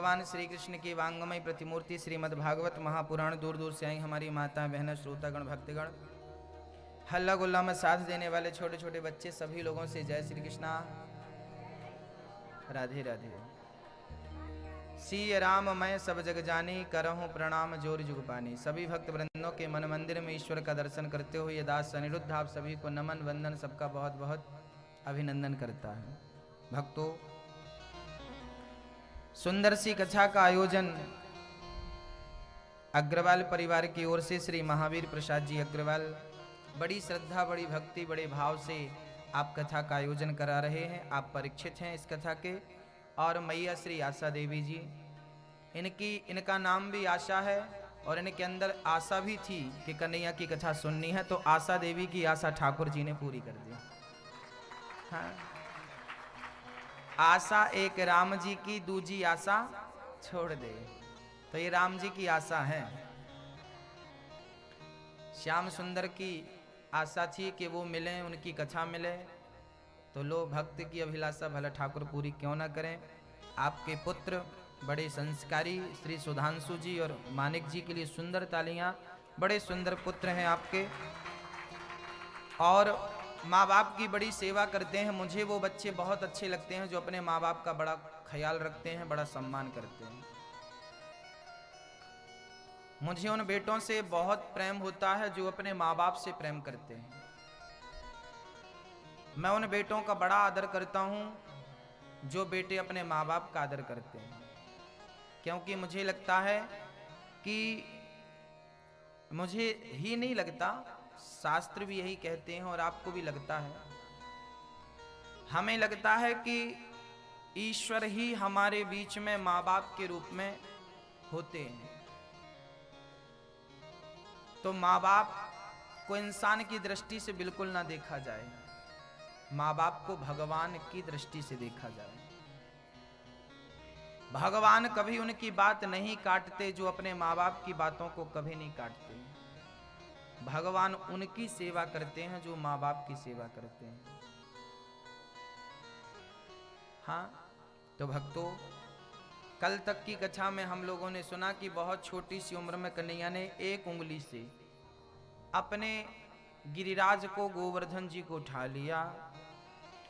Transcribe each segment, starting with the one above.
भगवान श्री कृष्ण की वांगमय प्रतिमूर्ति श्रीमद् भागवत महापुराण दूर दूर से आई हमारी माता बहन श्रोतागण भक्तगण, हल्ला गुल्ला में साथ देने वाले छोटे छोटे बच्चे, सभी लोगों से जय श्री कृष्णा, राधे राधे। सिय राम मैं सब जग जानी, करहूँ प्रणाम जोर जुग पानी। सभी भक्त वृंदों के मन मंदिर में ईश्वर का दर्शन करते हुए ये दास अनिरुद्ध आप सभी को नमन वंदन, सबका बहुत बहुत अभिनंदन करता है। भक्तों, सुंदर सी कथा का आयोजन अग्रवाल परिवार की ओर से श्री महावीर प्रसाद जी अग्रवाल बड़ी श्रद्धा, बड़ी भक्ति, बड़े भाव से आप कथा का आयोजन करा रहे हैं। आप परीक्षित हैं इस कथा के। और मैया श्री आशा देवी जी, इनका नाम भी आशा है और इनके अंदर आशा भी थी कि कन्हैया की कथा सुननी है, तो आशा देवी की आशा ठाकुर जी ने पूरी कर दी। हाँ, आशा एक राम जी की, दूजी आशा छोड़ दे, तो ये राम जी की आशा है। श्याम सुंदर की आशा थी कि वो मिले, उनकी कथा मिले, तो लो भक्त की अभिलाषा भला ठाकुर पूरी क्यों ना करें। आपके पुत्र बड़े संस्कारी श्री सुधांशु जी और मानिक जी के लिए सुंदर तालियां। बड़े सुंदर पुत्र हैं आपके और माँ बाप की बड़ी सेवा करते हैं। मुझे वो बच्चे बहुत अच्छे लगते हैं जो अपने माँ बाप का बड़ा ख्याल रखते हैं, बड़ा सम्मान करते हैं। मुझे उन बेटों से बहुत प्रेम होता है जो अपने माँ बाप से प्रेम करते हैं। मैं उन बेटों का बड़ा आदर करता हूं जो बेटे अपने माँ बाप का आदर करते हैं, क्योंकि मुझे लगता है कि मुझे ही नहीं लगता, शास्त्र भी यही कहते हैं और आपको भी लगता है, हमें लगता है कि ईश्वर ही हमारे बीच में माँ बाप के रूप में होते हैं। तो माँ बाप को इंसान की दृष्टि से बिल्कुल ना देखा जाए, माँ बाप को भगवान की दृष्टि से देखा जाए। भगवान कभी उनकी बात नहीं काटते जो अपने माँ बाप की बातों को कभी नहीं काटते। भगवान उनकी सेवा करते हैं जो माँ बाप की सेवा करते हैं। हाँ, तो भक्तों, कल तक की कथा में हम लोगों ने सुना कि बहुत छोटी सी उम्र में कन्हैया ने एक उंगली से अपने गिरिराज को, गोवर्धन जी को उठा लिया।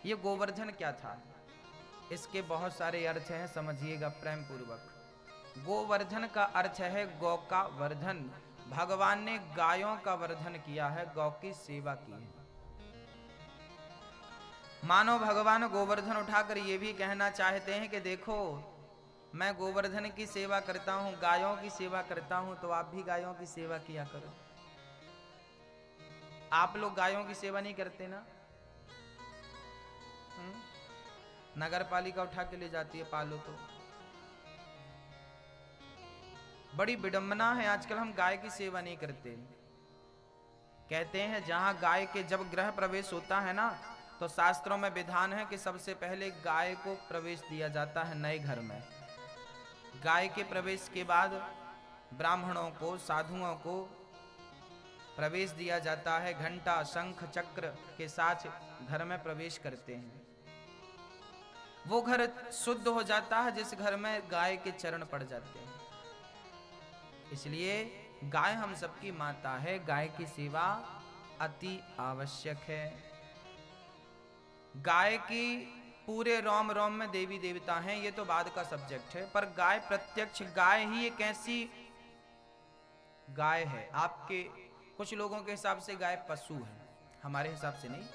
ये गोवर्धन क्या था? इसके बहुत सारे अर्थ हैं, समझिएगा प्रेम पूर्वक। गोवर्धन का अर्थ है गौ का वर्धन। भगवान ने गायों का वर्धन किया है, गौ की सेवा की है। मानो भगवान गोवर्धन उठाकर ये भी कहना चाहते हैं कि देखो, मैं गोवर्धन की सेवा करता हूं, गायों की सेवा करता हूं, तो आप भी गायों की सेवा किया करो। आप लोग गायों की सेवा नहीं करते ना? नगर पालिका उठा के ले जाती है, पालो तो। बड़ी विडंबना है, आजकल हम गाय की सेवा नहीं करते। कहते हैं जहां गाय के जब गृह प्रवेश होता है ना, तो शास्त्रों में विधान है कि सबसे पहले गाय को प्रवेश दिया जाता है नए घर में। गाय के प्रवेश के बाद ब्राह्मणों को, साधुओं को प्रवेश दिया जाता है। घंटा, शंख, चक्र के साथ घर में प्रवेश करते हैं। वो घर शुद्ध हो जाता है जिस घर में गाय के चरण पड़ जाते हैं। इसलिए गाय हम सबकी माता है, गाय की सेवा अति आवश्यक है। गाय की पूरे रोम रोम में देवी देवता हैं, ये तो बाद का सब्जेक्ट है, पर गाय प्रत्यक्ष गाय ही एक ऐसी गाय है। आपके कुछ लोगों के हिसाब से गाय पशु है, हमारे हिसाब से नहीं।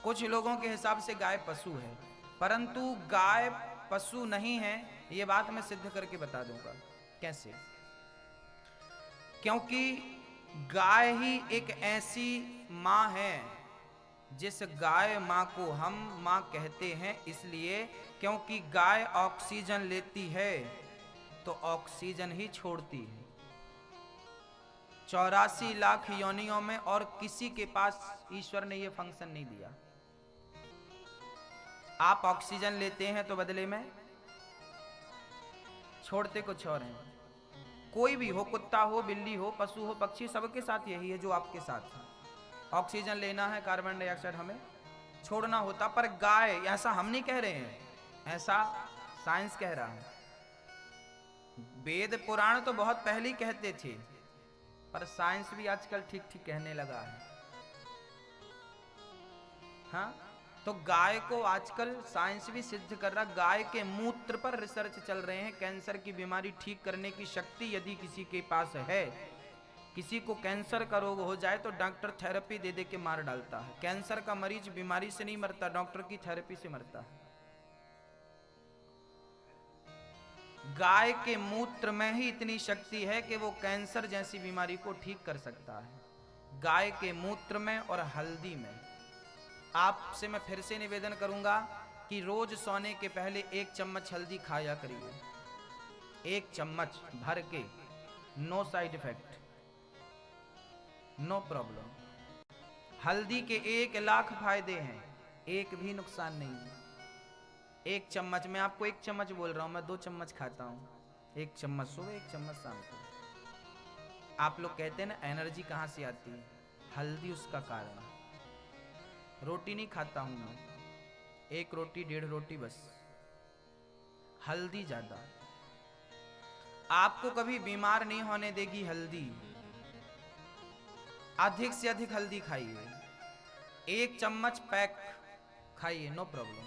कुछ लोगों के हिसाब से गाय पशु है, परंतु गाय पशु नहीं है, ये बात मैं सिद्ध करके बता दूंगा कैसे। क्योंकि गाय ही एक ऐसी माँ है जिस गाय माँ को हम माँ कहते हैं, इसलिए क्योंकि गाय ऑक्सीजन लेती है तो ऑक्सीजन ही छोड़ती है। 84 लाख योनियों में और किसी के पास ईश्वर ने ये फंक्शन नहीं दिया। आप ऑक्सीजन लेते हैं तो बदले में छोड़ते कुछ और हैं। कोई भी हो, कुत्ता हो, बिल्ली हो, पशु हो, पक्षी, सबके साथ यही है जो आपके साथ है। ऑक्सीजन लेना है, कार्बन डाइऑक्साइड हमें छोड़ना होता। पर गाय, ऐसा हम नहीं कह रहे हैं, ऐसा साइंस कह रहा है। वेद पुराण तो बहुत पहले ही कहते थे, पर साइंस भी आजकल ठीक ठीक कहने लगा है। हाँ, तो गाय को आजकल साइंस भी सिद्ध कर रहा, गाय के मूत्र पर रिसर्च चल रहे हैं। कैंसर की बीमारी ठीक करने की शक्ति यदि किसी के पास है, किसी को कैंसर का रोग हो जाए तो डॉक्टर थेरेपी दे दे के मार डालता है। कैंसर का मरीज बीमारी से नहीं मरता, डॉक्टर की थेरेपी से मरता है। गाय के मूत्र में ही इतनी शक्ति है कि वो कैंसर जैसी बीमारी को ठीक कर सकता है, गाय के मूत्र में और हल्दी में। आपसे मैं फिर से निवेदन करूंगा कि रोज सोने के पहले 1 चम्मच हल्दी खाया करिए, 1 चम्मच भर के, no side effect, no problem. हल्दी के 1 लाख फायदे हैं, एक भी नुकसान नहीं है। 1 चम्मच, मैं आपको 1 चम्मच बोल रहा हूं, मैं 2 चम्मच खाता हूं। 1 चम्मच सुबह, 1 चम्मच शाम को। आप लोग कहते हैं ना एनर्जी कहां से आती है, हल्दी उसका कारण है। रोटी नहीं खाता हूं मैं, 1 रोटी 1.5 रोटी बस, हल्दी ज्यादा आपको कभी बीमार नहीं होने देगी। हल्दी अधिक से अधिक हल्दी खाइए, 1 चम्मच पैक खाइए, नो प्रॉब्लम।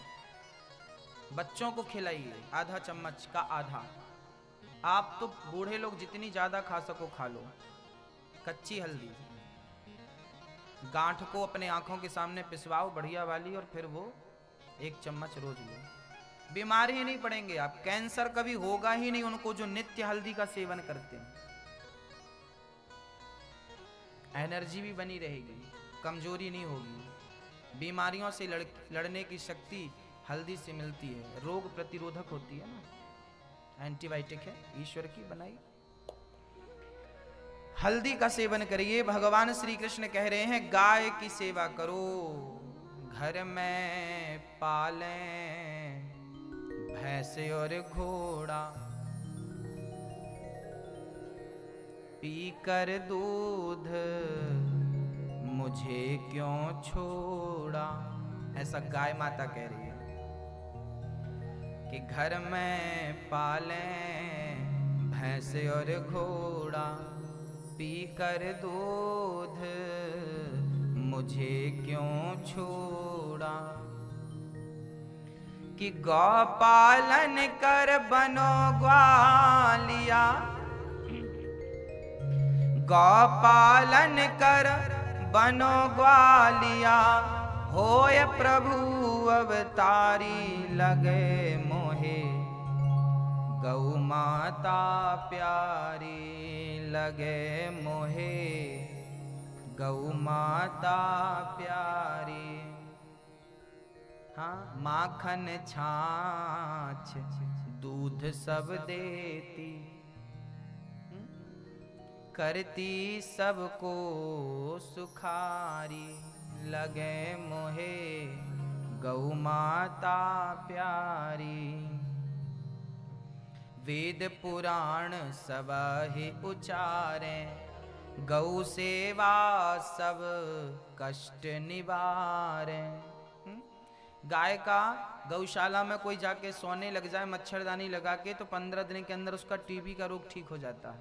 बच्चों को खिलाइए, आधा चम्मच का आधा। आप तो बूढ़े लोग जितनी ज्यादा खा सको खा लो। कच्ची हल्दी, गांठ को अपने आंखों के सामने पिसवाओ बढ़िया वाली, और फिर वो 1 चम्मच रोज लो। बीमार ही नहीं पड़ेंगे आप, कैंसर कभी होगा ही नहीं उनको जो नित्य हल्दी का सेवन करते हैं। एनर्जी भी बनी रहेगी, कमजोरी नहीं होगी। बीमारियों से लड़ने की शक्ति हल्दी से मिलती है, रोग प्रतिरोधक होती है ना, एंटीबायोटिक है, ईश्वर की बनाई। हल्दी का सेवन करिए। भगवान श्री कृष्ण कह रहे हैं गाय की सेवा करो, घर में पालें भैंस और घोड़ा, पीकर दूध मुझे क्यों छोड़ा। ऐसा गाय माता कह रही है कि घर में पालें भैंस और घोड़ा, पीकर दूध मुझे क्यों छोड़ा। कि गौ पालन कर बनो ग्वालिया, गौ पालन कर बनो ग्वालिया, होय प्रभु अवतारी लगे मोहे, गौ माता प्यारी लगे मोहे, गौ माता प्यारी। हाँ, माखन छाछ दूध सब देती, करती सबको सुखारी, लगे मोहे गौ माता प्यारी। वेद पुराण सब ही उचारे, गौ सेवा सब कष्ट निवारे। गाय का गौशाला में कोई जाके सोने लग जाए मच्छरदानी लगा के, तो 15 दिन के अंदर उसका टीबी का रोग ठीक हो जाता है,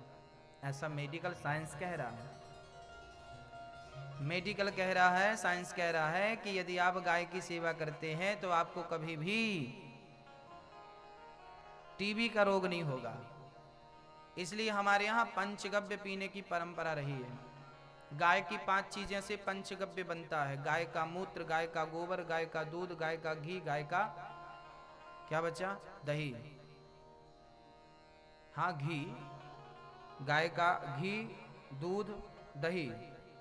ऐसा मेडिकल साइंस कह रहा है। मेडिकल कह रहा है, साइंस कह रहा है कि यदि आप गाय की सेवा करते हैं तो आपको कभी भी टीबी का रोग नहीं होगा। इसलिए हमारे यहाँ पंचगव्य पीने की परंपरा रही है। गाय की 5 चीजें से पंचगव्य बनता है, गाय का मूत्र, गाय का गोबर, गाय का दूध, गाय का घी, गाय का क्या बचा, दही। हाँ, घी, गाय का घी, दूध, दही,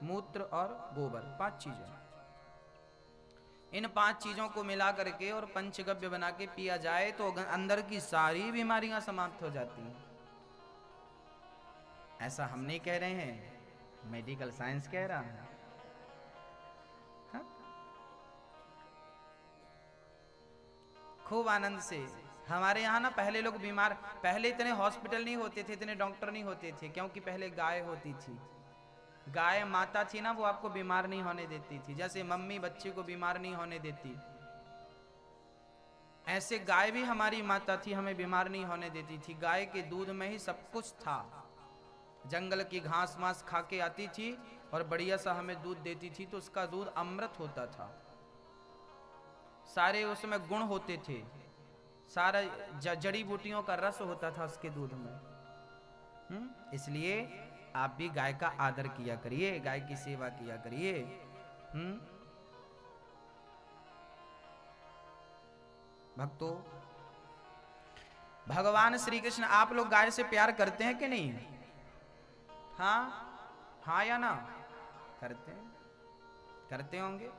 मूत्र और गोबर, 5 चीजें। इन 5 चीजों को मिला करके और पंचगव्य बना के पिया जाए तो अंदर की सारी बीमारियां समाप्त हो जाती हैं। ऐसा हम नहीं कह रहे हैं, मेडिकल साइंस कह रहा है। हाँ? खूब आनंद से। हमारे यहाँ ना पहले लोग बीमार, पहले इतने हॉस्पिटल नहीं होते थे, इतने डॉक्टर नहीं होते थे, क्योंकि पहले गाय होती थी। गाय माता थी ना, वो आपको बीमार नहीं होने देती थी, जैसे मम्मी बच्चे को बीमार नहीं होने देती, ऐसे गाय भी हमारी माता थी, हमें बीमार नहीं होने देती थी। गाय के दूध में ही सब कुछ था। जंगल की घास मास खा के आती थी और बढ़िया सा हमें दूध देती थी, तो उसका दूध अमृत होता था। सारे उसमें गुण होते थे, सारा जड़ी बूटियों का रस होता था उसके दूध में। इसलिए आप भी गाय का आदर किया करिए, गाय की सेवा किया करिए। भक्तों, भगवान श्री कृष्ण, आप लोग गाय से प्यार करते हैं कि नहीं? हाँ या ना? करते हैं, करते होंगे।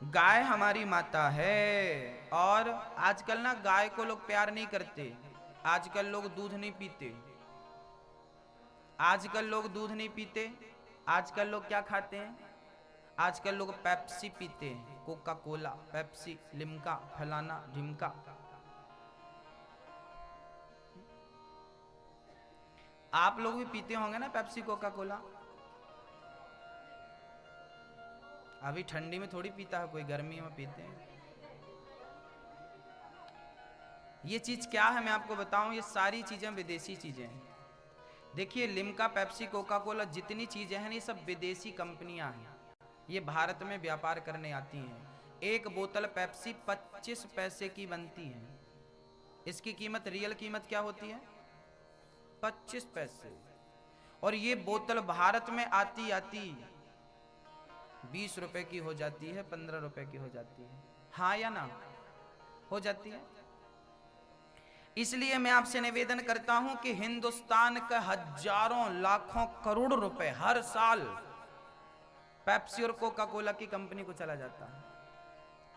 गाय हमारी माता है। और आजकल ना गाय को लोग प्यार नहीं करते। आजकल लोग दूध नहीं पीते। आजकल लोग दूध नहीं पीते। आजकल लोग क्या खाते हैं? आजकल लोग पेप्सी पीते हैं, कोका कोला, पेप्सी, लिम्का, फलाना ढिमका। आप लोग भी पीते होंगे ना पेप्सी, कोका कोला? अभी ठंडी में थोड़ी पीता है कोई, गर्मी में पीते हैं। ये चीज क्या है मैं आपको बताऊं, ये सारी चीजें विदेशी चीजें हैं। देखिए, लिम्का, पेप्सी, कोका कोला, जितनी चीजें हैं ये सब विदेशी कंपनियां हैं। ये भारत में व्यापार करने आती हैं। एक बोतल पेप्सी 25 पैसे की बनती है। इसकी कीमत, रियल कीमत क्या होती है? 25 पैसे। और ये बोतल भारत में आती आती 20 रुपए की हो जाती है, 15 रुपए की हो जाती है। हाँ या ना? हो जाती है। इसलिए मैं आपसे निवेदन करता हूं कि हिंदुस्तान का हजारों लाखों करोड़ रुपए हर साल पेप्सी और कोका कोला की कंपनी को चला जाता है।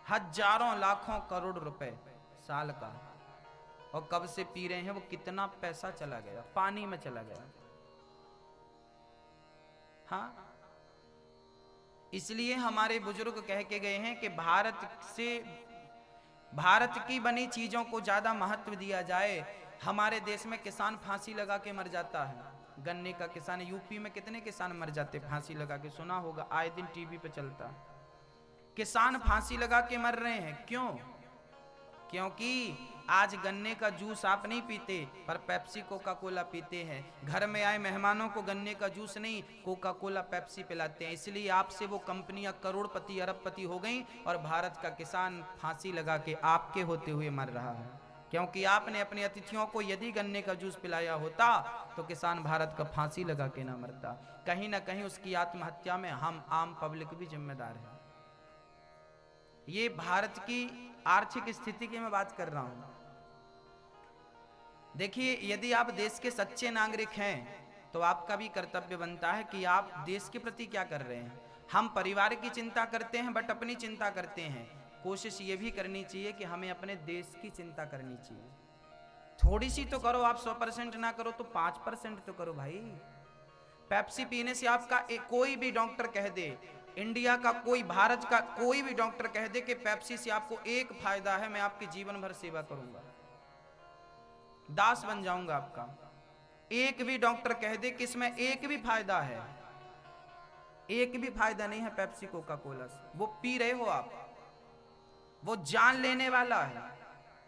हजारों लाखों करोड़ रुपए साल का। और कब से पी रहे हैं वो, कितना पैसा चला गया, पानी में चला गया। हाँ, इसलिए हमारे बुजुर्ग कह के गए हैं कि भारत की बनी चीजों को ज्यादा महत्व दिया जाए। हमारे देश में किसान फांसी लगा के मर जाता है। गन्ने का किसान, यूपी में कितने किसान मर जाते फांसी लगा के, सुना होगा, आए दिन टीवी पे चलता। किसान फांसी लगा के मर रहे हैं। क्यों? क्योंकि आज गन्ने का जूस आप नहीं पीते, पर पेप्सी कोका कोला पीते हैं। घर में आए मेहमानों को गन्ने का जूस नहीं, कोका कोला पेप्सी पिलाते हैं। इसलिए आपसे वो कंपनियां करोड़पति अरबपति हो गई और भारत का किसान फांसी लगा के आपके होते हुए मर रहा है। क्योंकि आपने अपने अतिथियों को यदि गन्ने का जूस पिलाया होता तो किसान भारत का फांसी लगा के ना मरता। कहीं ना कहीं उसकी आत्महत्या में हम आम पब्लिक भी जिम्मेदार है। ये भारत की आर्थिक स्थिति की मैं बात कर रहा हूं। देखिए, यदि आप देश के सच्चे नागरिक हैं तो आपका भी कर्तव्य बनता है कि आप देश के प्रति क्या कर रहे हैं। हम परिवार की चिंता करते हैं, बट अपनी चिंता करते हैं। कोशिश ये भी करनी चाहिए कि हमें अपने देश की चिंता करनी चाहिए। थोड़ी सी तो करो, आप 100% ना करो तो 5% तो करो भाई। पेप्सी पीने से आपका कोई भी डॉक्टर कह दे, इंडिया का कोई, भारत का कोई भी डॉक्टर कह दे कि पेप्सी से आपको एक फायदा है, मैं आपकी जीवन भर सेवा करूंगा, दास बन जाऊंगा आपका। एक भी डॉक्टर कह दे कि इसमें एक भी फायदा है, एक भी फायदा नहीं है पेप्सी कोका कोला से। वो पी रहे हो आप, वो जान लेने वाला है।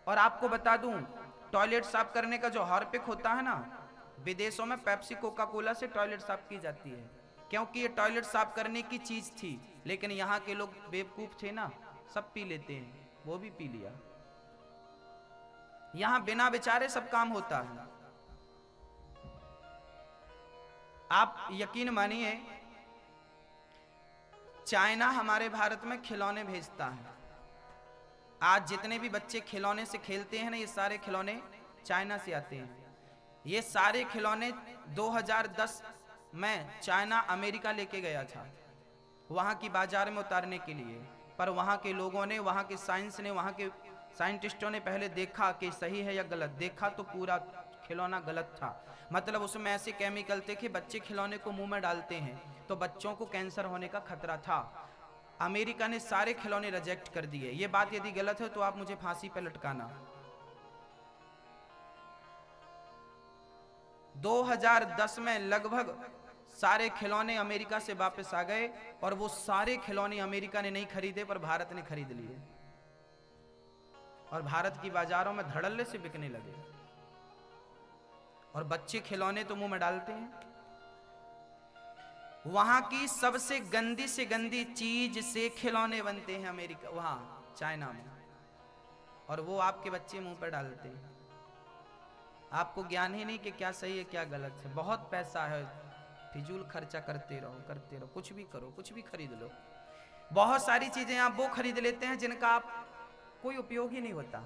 और आपको बता दूं, टॉयलेट साफ करने का जो हार्पिक होता है ना, विदेशों में पेप्सी कोका कोला से टॉयलेट साफ की जाती है। क्योंकि ये टॉयलेट साफ करने की चीज थी, लेकिन यहाँ के लोग बेवकूफ थे ना, सब पी लेते हैं, वो भी पी लिया। यहां बिना विचारे सब काम होता है। आप यकीन मानिए, चाइना हमारे भारत में खिलौने भेजता है। आज जितने भी बच्चे खिलौने से खेलते हैं ना, ये सारे खिलौने चाइना से आते हैं। ये सारे खिलौने 2010 में चाइना अमेरिका लेके गया था, वहां की बाजार में उतारने के लिए। पर वहां के लोगों ने, वहां के साइंस ने, वहां के साइंटिस्टों ने पहले देखा कि सही है या गलत। देखा तो पूरा खिलौना गलत था। मतलब उसमें ऐसे केमिकल थे कि बच्चे खिलौने को मुंह में डालते हैं तो बच्चों को कैंसर होने का खतरा था। अमेरिका ने सारे खिलौने रिजेक्ट कर दिए। ये बात यदि गलत है तो आप मुझे फांसी पर लटकाना। 2010 में लगभग सारे खिलौने अमेरिका से वापस आ गए, और वो सारे खिलौने अमेरिका ने नहीं खरीदे पर भारत ने खरीद लिए। और भारत की बाजारों में धड़ल्ले से बिकने लगे, और बच्चे खिलौने तो मुंह में डालते हैं। वहां की सबसे गंदी से गंदी चीज से खिलौने बनते हैं अमेरिका, वहां चाइना में, और वो आपके बच्चे मुंह पर डालते हैं। आपको ज्ञान ही नहीं कि क्या सही है क्या गलत है। बहुत पैसा है, फिजूल खर्चा करते रहो, कुछ भी करो, कुछ भी खरीद लो। बहुत सारी चीजें आप वो खरीद लेते हैं जिनका आप कोई उपयोग ही नहीं होता,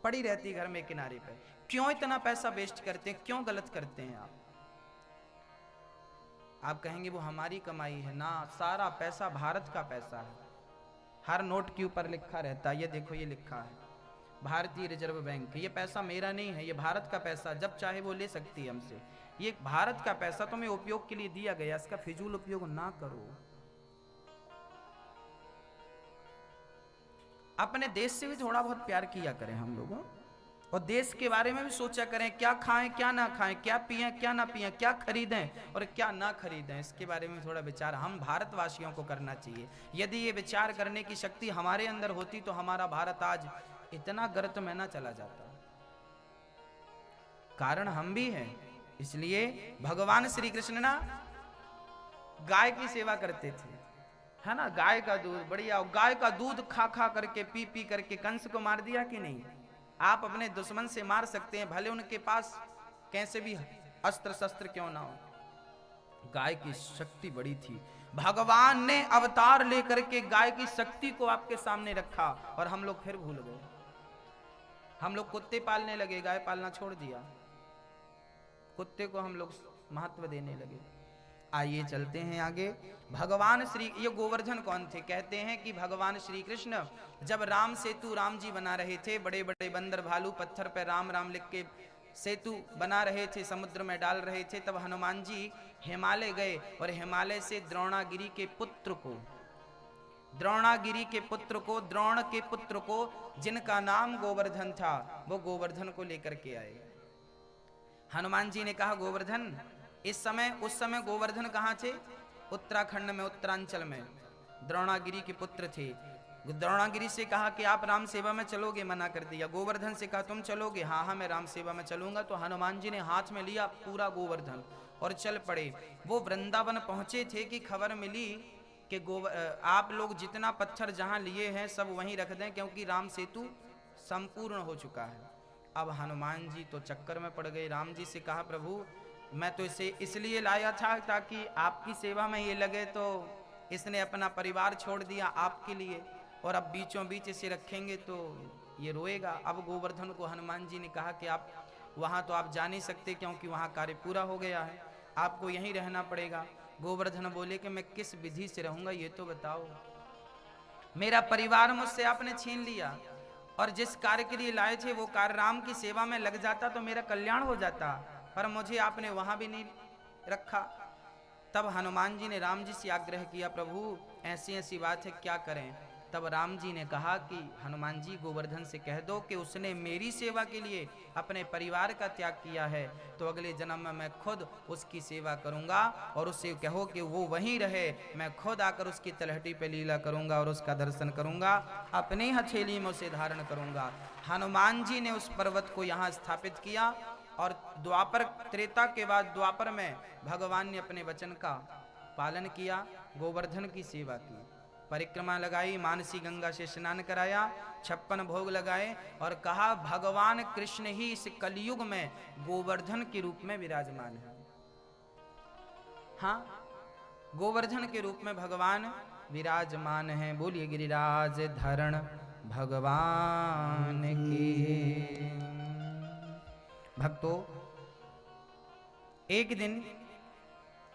पड़ी रहती घर में किनारे पे। क्यों इतना पैसा वेस्ट करते हैं, क्यों गलत करते हैं आप कहेंगे वो हमारी कमाई है ना, सारा पैसा भारत का पैसा है। हर नोट के ऊपर लिखा रहता है, ये देखो ये लिखा है भारतीय रिजर्व बैंक, ये पैसा मेरा नहीं है, ये भारत का पैसा, जब चाहे वो ले सकती है हमसे। ये भारत का पैसा तुम्हें उपयोग के लिए दिया गया, इसका फिजूल उपयोग ना करो। अपने देश से भी थोड़ा बहुत प्यार किया करें हम लोगों, और देश के बारे में भी सोचा करें, क्या खाएं क्या ना खाएं, क्या पिएं क्या ना पिएं, क्या खरीदें और क्या ना खरीदें, इसके बारे में थोड़ा विचार हम भारतवासियों को करना चाहिए। यदि ये विचार करने की शक्ति हमारे अंदर होती तो हमारा भारत आज इतना गर्त में ना चला जाता। कारण हम भी हैं, इसलिए भगवान श्री कृष्ण ना गाय की सेवा करते थे, है ना। गाय का दूध बढ़िया, गाय का दूध खा खा करके पी पी करके कंस को मार दिया कि नहीं। आप अपने दुश्मन से मार सकते हैं, भले उनके पास कैसे भी अस्त्र शस्त्र क्यों ना हो। गाय की शक्ति बड़ी थी, भगवान ने अवतार लेकर के गाय की शक्ति को आपके सामने रखा, और हम लोग फिर भूल गए। हम लोग कुत्ते पालने लगे, गाय पालना छोड़ दिया, कुत्ते को हम लोग महत्व देने लगे। आइए चलते हैं आगे। भगवान श्री, ये गोवर्धन कौन थे? कहते हैं कि भगवान श्री कृष्ण जब राम सेतु राम जी बना रहे थे, बड़े बड़े बंदर भालू पत्थर पर राम राम लिख के सेतु बना रहे थे, समुद्र में डाल रहे थे, तब हनुमान जी हिमालय गए और हिमालय से द्रोणागिरी के पुत्र को, द्रोण के पुत्र को जिनका नाम गोवर्धन था, वो गोवर्धन को लेकर के आए। हनुमान जी ने कहा गोवर्धन, उस समय गोवर्धन कहाँ थे? उत्तराखंड में, उत्तरांचल में द्रोणागिरी के पुत्र थे। द्रोणागिरी से कहा कि आप राम सेवा में चलोगे, मना कर दिया। गोवर्धन से कहा तुम चलोगे? हाँ हाँ मैं राम सेवा में चलूंगा। तो हनुमान जी ने हाथ में लिया पूरा गोवर्धन और चल पड़े। वो वृंदावन पहुंचे थे कि खबर मिली कि आप लोग जितना पत्थर जहां लिए हैं सब वहीं रख दें, क्योंकि राम सेतु संपूर्ण हो चुका है। अब हनुमान जी तो चक्कर में पड़ गए। राम जी से कहा प्रभु मैं तो इसे इसलिए लाया था ताकि आपकी सेवा में ये लगे, तो इसने अपना परिवार छोड़ दिया आपके लिए, और अब बीचों बीच इसे रखेंगे तो ये रोएगा। अब गोवर्धन को हनुमान जी ने कहा कि आप वहाँ तो आप जा नहीं सकते, क्योंकि वहाँ कार्य पूरा हो गया है, आपको यहीं रहना पड़ेगा। गोवर्धन बोले कि मैं किस विधि से रहूँगा ये तो बताओ, मेरा परिवार मुझसे आपने छीन लिया, और जिस कार्य के लिए लाए थे वो कार्य राम की सेवा में लग जाता तो मेरा कल्याण हो जाता, पर मुझे आपने वहां भी नहीं रखा। तब हनुमान जी ने राम जी से आग्रह किया प्रभु ऐसी ऐसी बात है, क्या करें? तब राम जी ने कहा कि हनुमान जी गोवर्धन से कह दो कि उसने मेरी सेवा के लिए अपने परिवार का त्याग किया है, तो अगले जन्म में मैं खुद उसकी सेवा करूंगा, और उससे कहो कि वो वहीं रहे, मैं खुद आकर उसकी तलहटी पे लीला करूंगा और उसका दर्शन करूंगा, अपनी हथेली में उसे धारण करूंगा। हनुमान जी ने उस पर्वत को यहाँ स्थापित किया, और द्वापर त्रेता के बाद द्वापर में भगवान ने अपने वचन का पालन किया, गोवर्धन की सेवा की, परिक्रमा लगाई, मानसी गंगा से स्नान कराया, 56 भोग लगाए, और कहा भगवान कृष्ण ही इस कलयुग में गोवर्धन के रूप में विराजमान है। हाँ, गोवर्धन के रूप में भगवान विराजमान है। बोलिए गिरिराज धरण भगवान की। भक्तों, एक दिन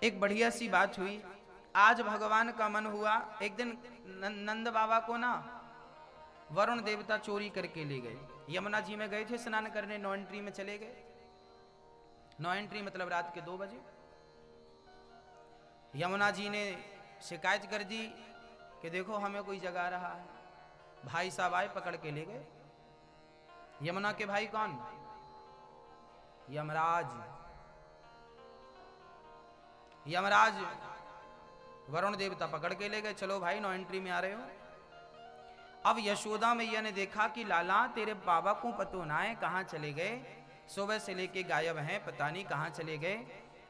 एक बढ़िया सी बात हुई। आज भगवान का मन हुआ, एक दिन नंद बाबा को ना वरुण देवता चोरी करके ले गए। यमुना जी में गए थे स्नान करने, 9 एंट्री में चले गए। 9 एंट्री मतलब रात के 2 बजे। यमुना जी ने शिकायत कर दी कि देखो हमें कोई जगा रहा है। भाई साहब आए, पकड़ के ले गए। यमुना के भाई कौन? यमराज। वरुण देवता पकड़ के ले गए, चलो भाई 9 एंट्री में आ रहे हो। अब यशोदा मैया ने देखा कि लाला तेरे बाबा को पतो ना है कहाँ चले गए, सुबह से लेके गायब हैं, पता नहीं कहाँ चले गए।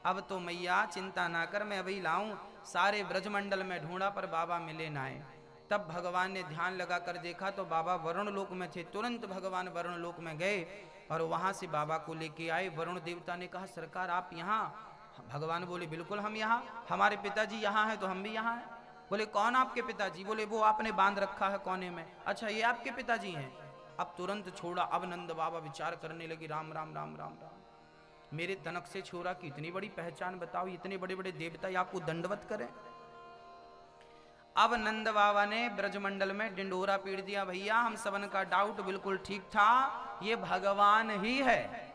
अब तो मैया चिंता ना कर, मैं अभी लाऊं। सारे ब्रजमंडल में ढूंढा पर बाबा मिले ना आए। तब भगवान ने ध्यान लगा कर देखा तो बाबा वरुण लोक में थे। तुरंत भगवान वरुण लोक में गए और वहां से बाबा को लेके आए। वरुण देवता ने कहा सरकार आप यहाँ? भगवान बोले बिल्कुल हम यहाँ, हमारे पिताजी यहाँ हैं तो हम भी यहाँ हैं। बोले कौन आपके पिताजी? बोले वो आपने बांध रखा है कोने में। अच्छा ये आपके पिताजी हैं? अब तुरंत छोड़ा। अब नंद बाबा विचार करने लगी, राम राम राम राम राम, मेरे तनक से छोरा की इतनी बड़ी पहचान, बताओ इतने बड़े बड़े देवता आपको दंडवत करें। अब नंद बाबा ने ब्रजमंडल में डिंडोरा पीट दिया, भैया हम सबन का डाउट बिल्कुल ठीक था, ये भगवान ही है,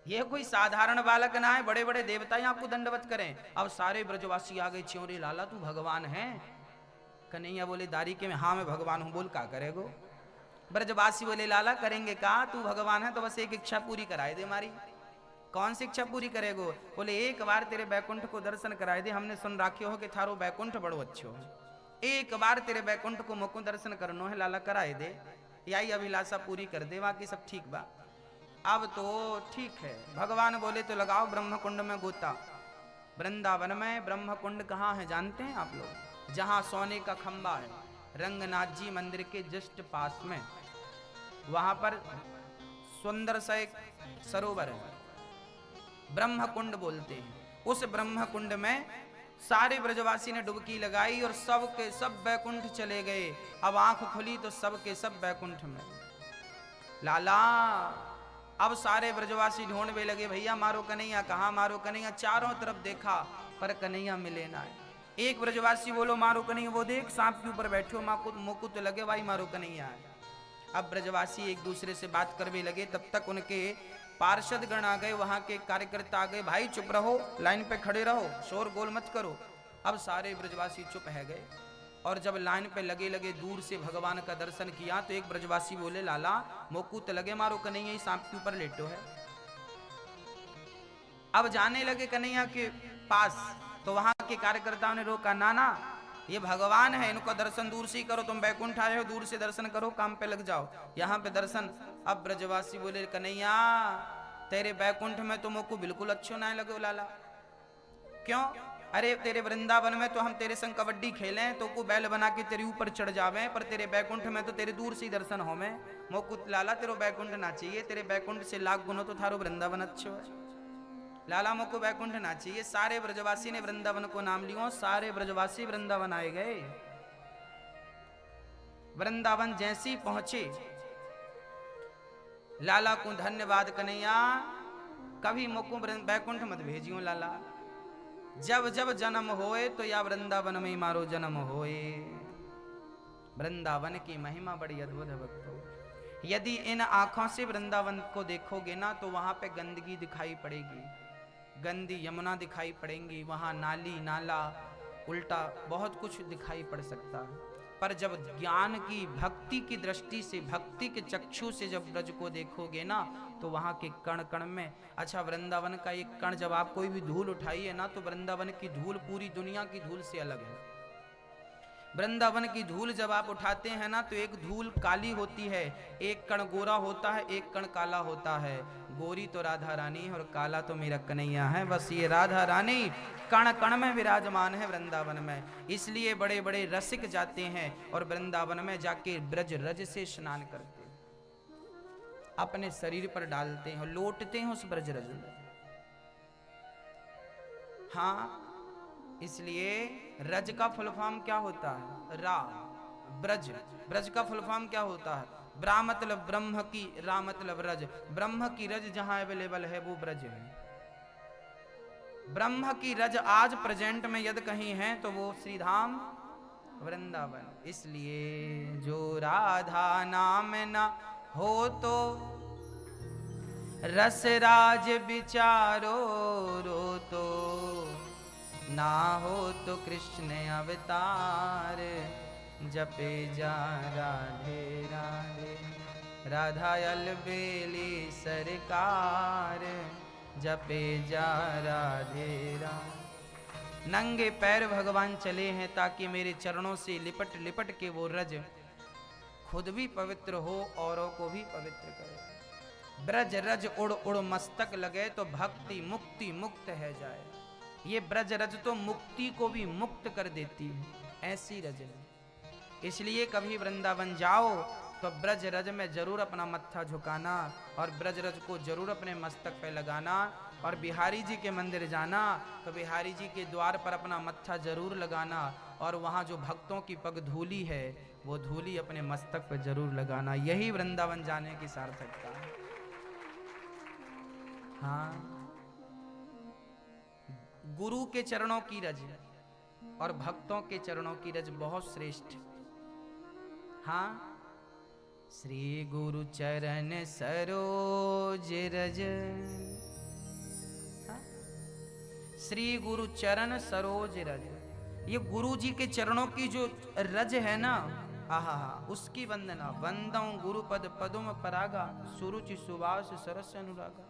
ये कोई साधारण बालक ना है, बड़े बड़े देवता ही आपको दंडवत करें। अब सारे ब्रजवासी आ गए, च्योरे लाला तू भगवान है? कन्हैया बोले दारी के में हाँ मैं भगवान हूं, बोल का करेगो? ब्रजवासी बोले लाला करेंगे का, तू भगवान है तो बस एक इच्छा पूरी कराए दे हमारी। कौन सी इच्छा पूरी करेगो? बोले एक बार तेरे बैकुंठ को दर्शन कराए दे, हमने सुन राखियो हो कि थारो बैकुंठ बड़ो अच्छो है, एक बार तेरे बैकुंठ को मुकु दर्शन करनो है लाला, कराए दे, यही अभिलाषा पूरी कर दे, बाकी सब ठीक बा। अब तो ठीक है। भगवान बोले तो लगाओ ब्रह्मकुंड में गोता। वृंदावन में ब्रह्मकुंड कहाँ है जानते हैं आप लोग? जहाँ सोने का खंबा है, रंगनाथ जी मंदिर के जस्ट पास में, वहां पर सुंदर सा एक सरोवर है, ब्रह्मकुंड बोलते हैं। उस ब्रह्मकुंड में सारे ब्रजवासी ने डुबकी लगाई और सब के सब बैकुंठ चले गए। अब आंख खुली तो सब के सब बैकुंठ में। लाला अब सारे ब्रजवासी ढूंढने लगे, भैया मारो कन्हैया, कहाँ मारो कन्हैया? चारों तरफ देखा पर कन्हैया मिले ना। एक ब्रजवासी बोलो मारो कन्हैया, वो देख सांप के ऊपर बैठो, मुकुट लगे भाई मारो कन्हैया। अब ब्रजवासी एक दूसरे से बात करने लगे, तब तक उनके पार्षद गण आ गए, वहां के कार्यकर्ता आ गए, भाई चुप रहो, लाइन पे खड़े रहो, शोर गोल मत करो। अब सारे ब्रजवासी चुप है गए और जब लाइन पे लगे लगे दूर से भगवान का दर्शन किया तो एक ब्रजवासी बोले लाला मुकुट लगे मारो कन्हैया, ही सांप के ऊपर लेटो है। अब जाने लगे कन्हैया के पास तो वहां के कार्यकर्ताओं ने रोका, नाना ये भगवान है, इनको दर्शन दूर से ही करो, तुम बैकुंठ आए हो दूर से दर्शन करो, काम पे लग जाओ, यहाँ पे दर्शन। अब ब्रजवासी बोले कन्हैया तेरे बैकुंठ में तो मुझको बिल्कुल अच्छो ना लगे लाला। क्यों? अरे तेरे वृंदावन में तो हम तेरे संग कबड्डी खेले तो को बैल बना के तेरे ऊपर चढ़ जावे, पर तेरे बैकुंठ में तो तेरे दूर से ही दर्शन हो में। मुझको लाला तेरो बैकुंठ ना चाहिए, तेरे बैकुंठ से लाख गुनो तो थारो वृंदावन अच्छो है, लाला मुझको बैकुंठ ना चाहिए। सारे ब्रजवासी ने वृंदावन को नाम लियो, सारे ब्रजवासी वृंदावन आए गए। वृंदावन जैसी पहुंचे, लाला को धन्यवाद कन्हैया, कभी मुझको बैकुंठ मत भेजियो लाला, जब जब जन्म होए तो या वृंदावन में मारो जन्म होए। वृंदावन की महिमा बड़ी अद्भुत है भक्तों। यदि इन आंखों से वृंदावन को देखोगे ना तो वहां पे गंदगी दिखाई पड़ेगी, गंदी यमुना दिखाई पड़ेंगी, वहां नाली नाला उल्टा बहुत कुछ दिखाई पड़ सकता है। पर जब ज्ञान की भक्ति की दृष्टि से, भक्ति के चक्षु से जब ब्रज को देखोगे ना तो वहां के कण कण में, अच्छा वृंदावन का एक कण जब आप कोई भी धूल उठाइए ना तो वृंदावन की धूल पूरी दुनिया की धूल से अलग है। वृंदावन की धूल जब आप उठाते हैं ना तो एक धूल काली होती है, एक कण गोरा होता है, एक कण काला होता है। गोरी तो राधा रानी और काला तो मेरा कन्हैया है। बस ये राधा रानी कण कण में विराजमान है वृंदावन में, इसलिए बड़े बड़े रसिक जाते हैं और वृंदावन में जाके ब्रज रज से स्नान करते हैं, अपने शरीर पर डालते हैं और लौटते हैं उस ब्रज रज में। हाँ, इसलिए रज का फुल फॉर्म क्या होता है? रा। ब्रज, ब्रज का फुल फॉर्म क्या होता है? ब्रा मतलब ब्रह्म की, रा मतलब रज। ब्रह्म की रज जहां अवेलेबल है वो ब्रज है। ब्रह्म की रज आज प्रेजेंट में यदि कहीं है तो वो श्रीधाम वृंदावन। इसलिए जो राधा नाम न हो तो रस राज विचारो रो तो, ना हो तो कृष्ण अवतार जपे जा राधे राधे। राधा अलबेली सरकार जपे जा राधे राधे। नंगे पैर भगवान चले हैं ताकि मेरे चरणों से लिपट लिपट के वो रज खुद भी पवित्र हो औरों को भी पवित्र करे। ब्रज रज उड़ उड़ मस्तक लगे तो भक्ति मुक्ति मुक्त है जाए। ये ब्रज रज तो मुक्ति को भी मुक्त कर देती है, ऐसी रज है। इसलिए कभी वृंदावन जाओ तो ब्रज रज में जरूर अपना मत्था झुकाना और ब्रज रज को जरूर अपने मस्तक पे लगाना। और बिहारी जी के मंदिर जाना तो बिहारी जी के द्वार पर अपना मत्था जरूर लगाना और वहाँ जो भक्तों की पग धूली है वो धूली अपने मस्तक पर जरूर लगाना। यही वृंदावन जाने की सार्थकता है। हाँ, गुरु के चरणों की रज और भक्तों के चरणों की रज बहुत श्रेष्ठ। हाँ, श्री गुरु चरण सरोज रज। हाँ? श्री गुरु चरण सरोज रज, ये गुरु जी के चरणों की जो रज है ना, आहा उसकी वंदना। वंदौ गुरुपद पदुम परागा, सुरुचि सुवास सरस अनुरागा।